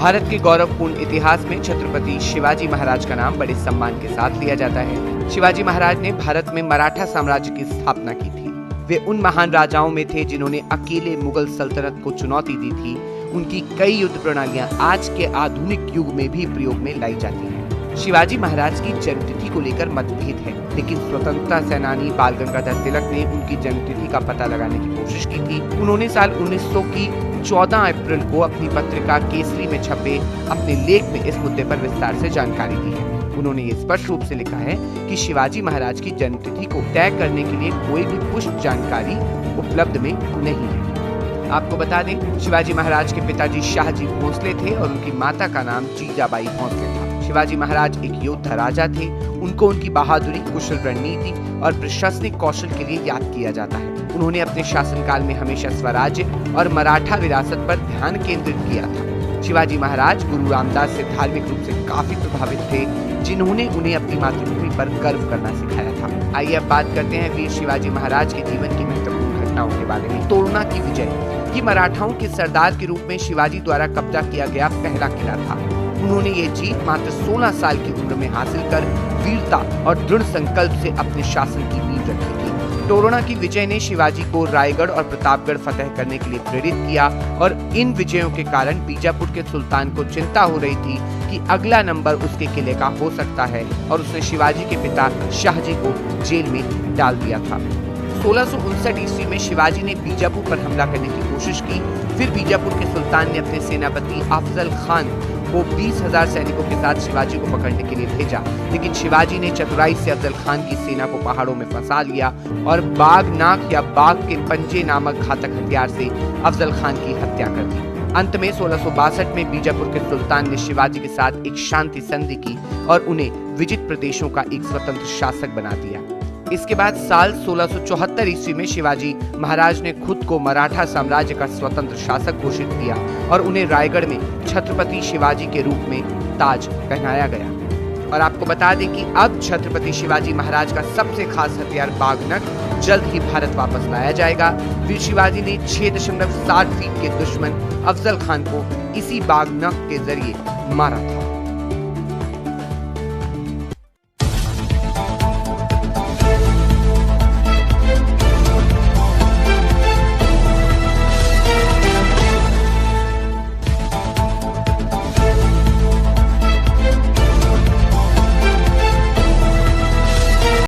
भारत के गौरवपूर्ण इतिहास में छत्रपति शिवाजी महाराज का नाम बड़े सम्मान के साथ लिया जाता है। शिवाजी महाराज ने भारत में मराठा साम्राज्य की स्थापना की थी। वे उन महान राजाओं में थे जिन्होंने अकेले मुगल सल्तनत को चुनौती दी थी। उनकी कई युद्ध प्रणालियां आज के आधुनिक युग में भी प्रयोग में लाई जाती हैं। शिवाजी महाराज की जन्मतिथि को लेकर मतभेद है, लेकिन स्वतंत्रता सेनानी बाल गंगाधर तिलक ने उनकी जन्मतिथि का पता लगाने की कोशिश की थी। उन्होंने साल 1900 की 14 अप्रैल को अपनी पत्रिका केसरी में छपे अपने लेख में इस मुद्दे पर विस्तार से जानकारी दी है। उन्होंने ये स्पष्ट रूप से लिखा है कि शिवाजी महाराज की जन्मतिथि को तय करने के लिए कोई भी पुष्ट जानकारी उपलब्ध में नहीं है। आपको बता दें, शिवाजी महाराज के पिताजी शाहजी भोंसले थे और उनकी माता का नाम जीजाबाई भोंसले था। शिवाजी महाराज एक योद्धा राजा थे। उनको उनकी बहादुरी, कुशल रणनीति और प्रशासनिक कौशल के लिए याद किया जाता है। उन्होंने अपने शासनकाल में हमेशा स्वराज्य और मराठा विरासत पर ध्यान केंद्रित किया था। शिवाजी महाराज गुरु रामदास से धार्मिक रूप से काफी प्रभावित थे, जिन्होंने उन्हें अपनी मातृभूमि पर गर्व करना सिखाया था। आइए अब बात करते हैं वीर शिवाजी महाराज के जीवन की महत्वपूर्ण घटनाओं के बारे में। तोरना की विजय ये मराठाओं के सरदार के रूप में शिवाजी द्वारा कब्जा किया गया पहला किला था। उन्होंने ये जीत मात्र 16 साल की उम्र में हासिल कर वीरता और दृढ़ संकल्प से अपने शासन की नींव रखी थी। तोरना की विजय ने शिवाजी को रायगढ़ और प्रतापगढ़ फतह करने के लिए प्रेरित किया और इन विजयों के कारण बीजापुर के सुल्तान को चिंता हो रही थी कि अगला नंबर उसके किले का हो सकता है और उसने शिवाजी के पिता शाहजी को जेल में डाल दिया था। 1659 ईस्वी में शिवाजी ने बीजापुर पर हमला करने की कोशिश की। फिर बीजापुर के सुल्तान ने अपने सेनापति अफजल खान को 20,000 सैनिकों के साथ शिवाजी को पकड़ने के लिए भेजा, लेकिन शिवाजी ने चतुराई से अफजल खान की सेना को पहाड़ों में फंसा लिया और बागनाक या बाघ के पंजे नामक घातक हथियार से अफजल खान की हत्या कर दी। अंत में 1662 में बीजापुर के सुल्तान ने शिवाजी के साथ एक शांति संधि की और उन्हें विजित प्रदेशों का एक स्वतंत्र शासक बना दिया। इसके बाद साल 1674 ईस्वी में शिवाजी महाराज ने खुद को मराठा साम्राज्य का स्वतंत्र शासक घोषित किया और उन्हें रायगढ़ में छत्रपति शिवाजी के रूप में ताज पहनाया गया। और आपको बता दें कि अब छत्रपति शिवाजी महाराज का सबसे खास हथियार बागनक जल्द ही भारत वापस लाया जाएगा। वीर शिवाजी ने 6.60 फीट के दुश्मन अफजल खान को इसी बागनक के जरिए मारा था।